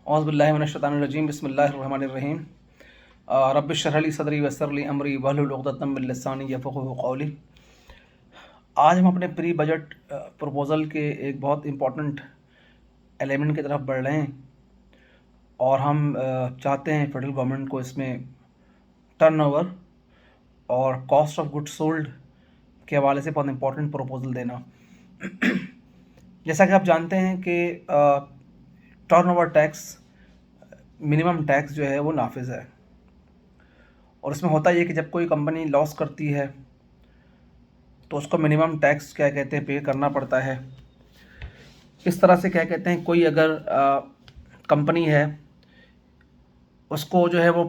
औज़ुबिल्लाहि मिनश्शैतानिर्रजीम बिस्मिल्लाहिर्रहमानिर्रहीम। रब्बिश शरह ली सदरी वयस्सिर ली अमरी वहलुल उक़दतम मिन लिसानी यफ़क़हू क़ौली। आज हम अपने प्री बजट प्रपोज़ल के एक बहुत इम्पोर्टेंट एलिमेंट की तरफ बढ़ रहे हैं और हम चाहते हैं फेडरल गवर्नमेंट को इसमें टर्नओवर और कॉस्ट ऑफ गुड्स सोल्ड के हवाले से बहुत इम्पोर्टेंट प्रपोज़ल देना। जैसा कि आप जानते हैं कि टर्नओवर टैक्स मिनिमम टैक्स जो है वो नाफिज है और इसमें होता ये कि जब कोई कंपनी लॉस करती है तो उसको मिनिमम टैक्स क्या कहते हैं पे करना पड़ता है। इस तरह से क्या कहते हैं कोई अगर कंपनी है उसको जो है वो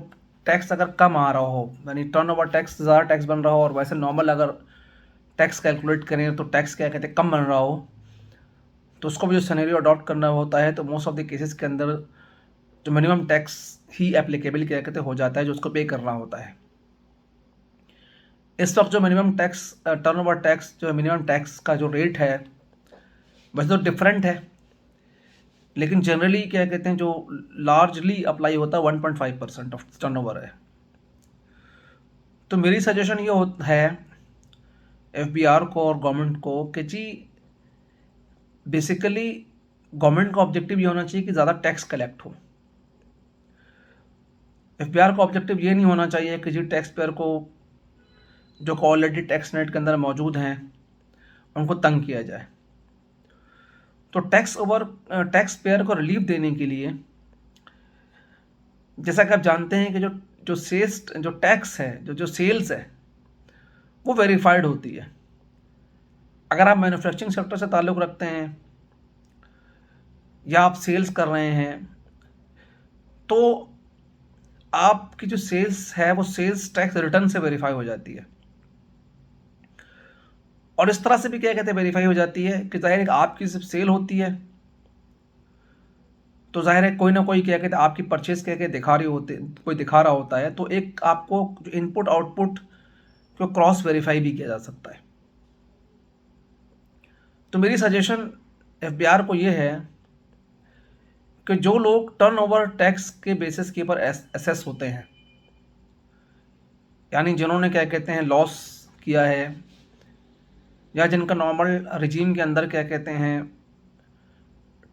टैक्स अगर कम आ रहा हो, यानी टर्नओवर टैक्स ज़्यादा टैक्स बन रहा हो और वैसे नॉर्मल अगर टैक्स कैलकुलेट करें तो टैक्स क्या कहते हैं कम बन रहा हो, तो उसको भी जो सिनेरियो अडॉप्ट करना होता है तो मोस्ट ऑफ द केसेस के अंदर जो मिनिमम टैक्स ही एप्लीकेबल क्या कहते हो जाता है, जो उसको पे करना होता है। इस वक्त जो मिनिमम टैक्स टर्नओवर टैक्स जो मिनिमम टैक्स का जो रेट है वैसे तो डिफरेंट है, लेकिन जनरली क्या कहते हैं जो लार्जली अप्लाई होता है 1.5% ऑफ टर्नओवर है। तो मेरी सजेशन ये है एफबीआर को और गवर्नमेंट को कि जी बेसिकली गवर्नमेंट का ऑब्जेक्टिव ये होना चाहिए कि ज़्यादा टैक्स कलेक्ट हो। एफबीआर का ऑब्जेक्टिव ये नहीं होना चाहिए कि जी टैक्स पेयर को जो ऑलरेडी टैक्स नेट के अंदर मौजूद हैं उनको तंग किया जाए। तो टैक्स पेयर को रिलीफ देने के लिए जैसा कि आप जानते हैं कि जो टैक्स है जो सेल्स है वो वेरीफाइड होती है। अगर आप मैन्युफैक्चरिंग सेक्टर से ताल्लुक़ रखते हैं या आप सेल्स कर रहे हैं तो आपकी जो सेल्स है वो सेल्स टैक्स रिटर्न से वेरीफाई हो जाती है और इस तरह से भी क्या कहते हैं वेरीफाई हो जाती है कि जाहिर है आपकी जब सेल होती है तो जाहिर है कोई ना कोई क्या कहते हैं आपकी परचेज क्या कहते कोई दिखा रहा होता है, तो एक आपको जो इनपुट आउटपुट को क्रॉस वेरीफाई भी किया जा सकता है। तो मेरी सजेशन एफबीआर को ये है कि जो लोग टर्नओवर टैक्स के बेसिस के ऊपर एसेस होते हैं, यानी जिन्होंने क्या कहते हैं लॉस किया है या जिनका नॉर्मल रिजीम के अंदर क्या कहते हैं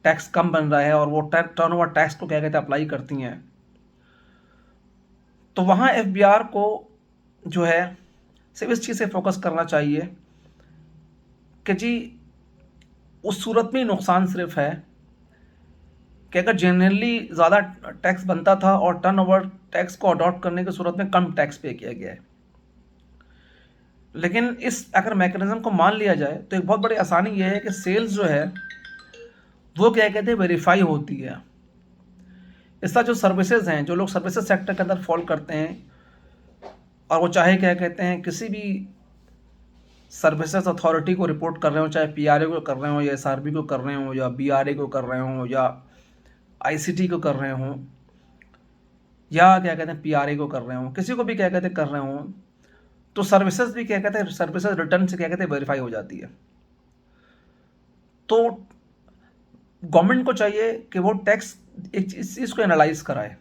टैक्स कम बन रहा है और वो टर्नओवर टैक्स को क्या कहते हैं अप्लाई करती हैं, तो वहाँ एफबीआर को जो है सिर्फ इस चीज़ से फोकस करना चाहिए कि जी उस सूरत में नुकसान सिर्फ है कि अगर जनरली ज़्यादा टैक्स बनता था और टर्नओवर टैक्स को अडॉप्ट करने की सूरत में कम टैक्स पे किया गया है, लेकिन इस अगर मैकेनिज्म को मान लिया जाए तो एक बहुत बड़ी आसानी यह है कि सेल्स जो है वो क्या कहते हैं वेरीफाई होती है। इसका जो सर्विसेज हैं, जो लोग सर्विसेज सेक्टर के अंदर फॉल करते हैं और वो चाहे क्या कहते हैं किसी भी सर्विसेज अथॉरिटी को रिपोर्ट कर रहे हो, चाहे पीआरए को कर रहे हो या एसआरबी को कर रहे हो या बीआरए को कर रहे हो या आईसीटी को कर रहे हो या क्या कहते हैं पीआरए को कर रहे हो, किसी को भी क्या कहते हैं कर रहे हो, तो सर्विसेज भी क्या कहते हैं सर्विसेज रिटर्न से क्या कहते हैं वेरीफाई हो जाती है। तो गवर्नमेंट को चाहिए कि वो टैक्स एक इस चीज़ को एनालाइज कराए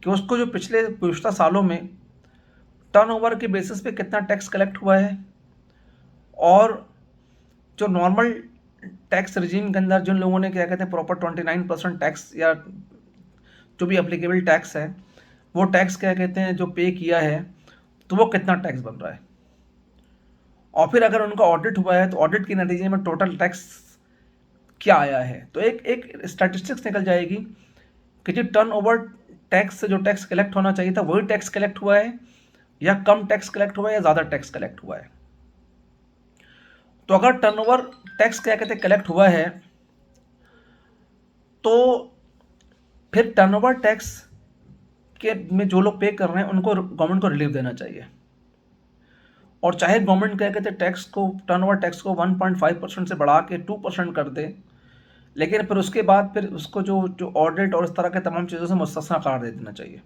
कि उसको जो पिछले सालों में टर्नओवर के बेसिस पे कितना टैक्स कलेक्ट हुआ है और जो नॉर्मल टैक्स रिजीम के अंदर जिन लोगों ने क्या कहते हैं प्रॉपर 29% टैक्स या जो भी एप्लीकेबल टैक्स है वो टैक्स क्या कहते हैं जो पे किया है तो वो कितना टैक्स बन रहा है, और फिर अगर उनका ऑडिट हुआ है तो ऑडिट के नतीजे में टोटल टैक्स क्या आया है, तो एक स्टैटिस्टिक्स निकल जाएगी कि जो टर्नओवर टैक्स से जो टैक्स कलेक्ट होना चाहिए था वही टैक्स कलेक्ट हुआ है या कम टैक्स कलेक्ट हुआ है या ज़्यादा टैक्स कलेक्ट हुआ है। तो अगर टर्नओवर टैक्स क्या कहते हैं कलेक्ट हुआ है तो फिर टर्नओवर टैक्स के में जो लोग पे कर रहे हैं उनको गवर्नमेंट को रिलीफ देना चाहिए, और चाहे गवर्नमेंट क्या कहते हैं टैक्स को टर्नओवर टैक्स को 1.5% से बढ़ा के 2% कर दे, लेकिन फिर उसके बाद फिर उसको जो ऑडिट और इस तरह के तमाम चीज़ों से मुस्तस्ना करार दे देना चाहिए।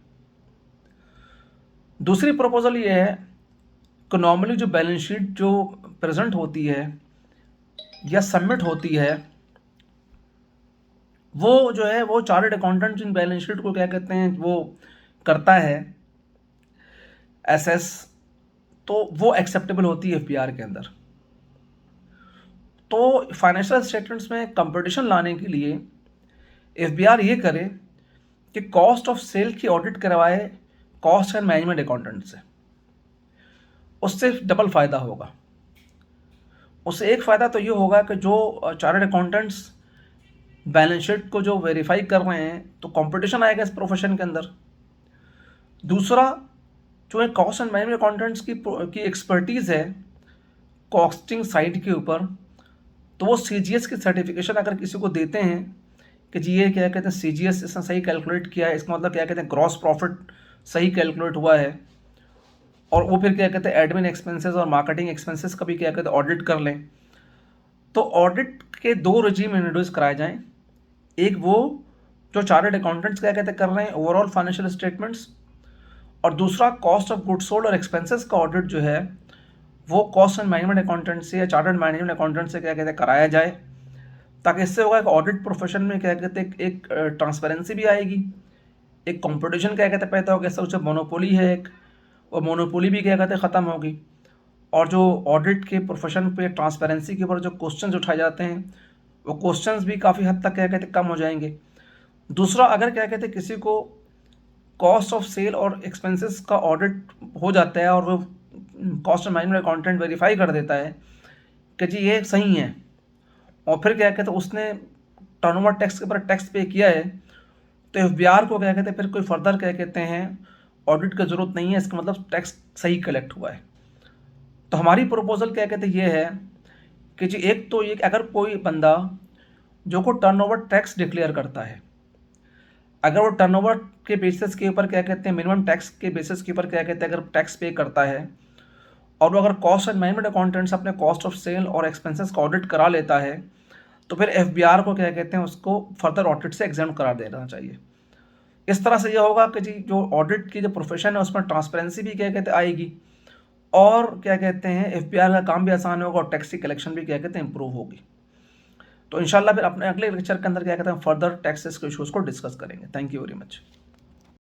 दूसरी प्रपोजल ये है कि नॉर्मली जो बैलेंस शीट जो प्रेजेंट होती है या सबमिट होती है वो जो है वो चार्टर्ड अकाउंटेंट जिन बैलेंस शीट को क्या कहते हैं वो करता है एसएस, तो वो एक्सेप्टेबल होती है एफबीआर के अंदर। तो फाइनेंशियल स्टेटमेंट्स में कंपटीशन लाने के लिए एफबीआर ये करे कि कॉस्ट ऑफ सेल की ऑडिट करवाए कॉस्ट एंड मैनेजमेंट अकाउंटेंट से, उससे डबल फ़ायदा होगा। उससे एक फ़ायदा तो ये होगा कि जो चार्टर्ड अकाउंटेंट्स बैलेंस शीट को जो वेरीफाई कर रहे हैं तो कंपटीशन आएगा इस प्रोफेशन के अंदर। दूसरा, जो है कॉस्ट एंड मैनेजमेंट अकाउंटेंट्स की एक्सपर्टीज़ है कॉस्टिंग साइड के ऊपर, तो वो सीजीएस की सर्टिफिकेशन अगर किसी को देते हैं कि जी ये क्या कहते हैं सीजीएस इसने सही कैलकुलेट किया है, इसका मतलब क्या कहते हैं ग्रॉस प्रॉफिट सही कैलकुलेट हुआ है, और वो फिर क्या कहते हैं एडमिन एक्सपेंसेस और मार्केटिंग एक्सपेंसेस का भी क्या कहते हैं ऑडिट कर लें, तो ऑडिट के दो रजीम इंट्रोड्यूस कराए जाएं। एक वो जो चार्टर्ड अकाउंटेंट्स क्या कहते हैं कर रहे हैं ओवरऑल फाइनेंशियल स्टेटमेंट्स, और दूसरा कॉस्ट ऑफ गुड्स सोल्ड और एक्सपेंसेस का ऑडिट जो है वो कॉस्ट एंड मैनेजमेंट अकाउंटेंट से या चार्टर्ड मैनेजमेंट अकाउंटेंट से क्या कहते हैं कराया जाए, ताकि इससे होगा कि ऑडिट प्रोफेशन में क्या कहते हैं एक ट्रांसपेरेंसी भी आएगी, एक कंपटीशन क्या कहते हैं पैदा होगा, ऐसा मोनोपोली है एक, और मोनोपोली भी क्या कहते हैं ख़त्म होगी, और जो ऑडिट के प्रोफेशन पे ट्रांसपेरेंसी के ऊपर जो क्वेश्चंस उठाए जाते हैं वो क्वेश्चंस भी काफ़ी हद तक क्या कहते हैं कम हो जाएंगे। दूसरा, अगर क्या कहते हैं किसी को कॉस्ट ऑफ सेल और एक्सपेंसेस का ऑडिट हो जाता है और वो cost and management accountant verify कर देता है कि जी ये सही है, और फिर क्या कहते हैं उसने टर्नओवर टैक्स के ऊपर टैक्स पे किया है, तो एफबीआर को क्या कहते हैं फिर कोई फर्दर क्या कहते हैं ऑडिट की ज़रूरत नहीं है, इसका मतलब टैक्स सही कलेक्ट हुआ है। तो हमारी प्रपोजल क्या कहते हैं ये है कि जी एक तो ये अगर कोई बंदा जो को टर्नओवर टैक्स डिक्लेयर करता है, अगर वो टर्नओवर के बेसिस के ऊपर क्या कहते हैं मिनिमम टैक्स के बेसिस के ऊपर क्या कहते हैं अगर टैक्स पे करता है, और वो अगर कॉस्ट एंड मैनेजमेंट अकाउंटेंट्स अपने कॉस्ट ऑफ सेल और एक्सपेंसेस का ऑडिट करा लेता है, तो फिर एफबीआर को क्या कहते हैं उसको फर्दर ऑडिट से एग्जाम करा देना चाहिए। इस तरह से यह होगा कि जी जो ऑडिट की जो प्रोफेशन है उसमें ट्रांसपेरेंसी भी क्या कहते हैं आएगी, और क्या कहते हैं एफबीआर का काम भी आसान होगा, और टैक्स की कलेक्शन भी क्या कहते हैं इंप्रूव होगी। तो इंशाल्लाह फिर अपने अगले लेक्चर के अंदर क्या कहते हैं फर्दर टैक्सेस के इशूज़ को डिस्कस करेंगे। Thank you very much.